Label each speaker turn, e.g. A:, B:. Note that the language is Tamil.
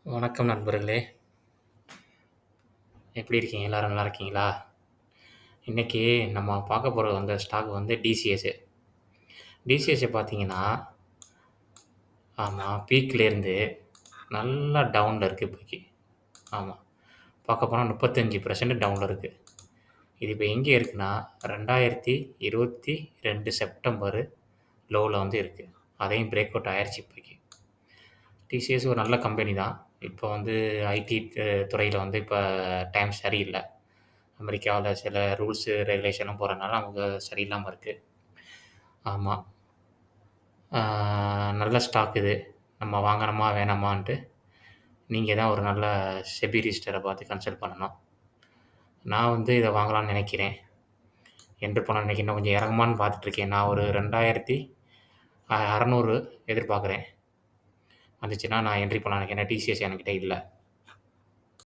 A: வணக்கம் நண்பர்களே. எப்படி இருக்கீங்க? எல்லாரும் நல்லா இருக்கீங்களா? இன்னைக்கு நம்ம பார்க்க போற ஸ்டாக் டிசிஎஸ். டிசிஎஸ் பார்த்தீங்கன்னா, ஆமா பீக்லேருந்து நல்லா டவுன்ல இருக்கு இப்போதைக்கு. ஆமா. பார்க்க போனா 35% டவுன்ல இருக்கு. இது இப்ப எங்க இருக்குன்னா, 2022 செப்டம்பர் லோல இருக்கு. அதையும் பிரேக் அவுட் ஆயிருச்சு இப்போதைக்கு. டிசிஎஸ் ஒரு நல்ல கம்பெனி தான். இப்போ ஐடி துறையில இப்ப டைம் சரியில்ல. அமெரிக்காவுல சில ரூல்ஸு, ரெகுலேஷன்லாம் போறனால நமக்கு சரியில்லாம இருக்கு. ஆமா. நல்ல ஸ்டாக் இது. நம்ம வாங்கணுமா, வேணாமான்ட்டு நீங்க தான் ஒரு நல்ல செபி ரிஜிஸ்டர பார்த்து கன்சல்ட் பண்ணணும். நான் இத வாங்கலாம்னு நெனைக்கிறேன். என்ட்ரு பண்ண இன்னைக்கு இன்னும் கொஞ்சம் இறங்குமான்னு பார்த்துட்டுருக்கேன். நான் ஒரு 2600 எதிர்பார்க்குறேன். வந்துச்சுன்னா நான் என்ட்ரி பண்ணலான்னு நெனைக்கிறேன். ஏன்னா டிசிஎஸ் என்கிட்ட இல்ல.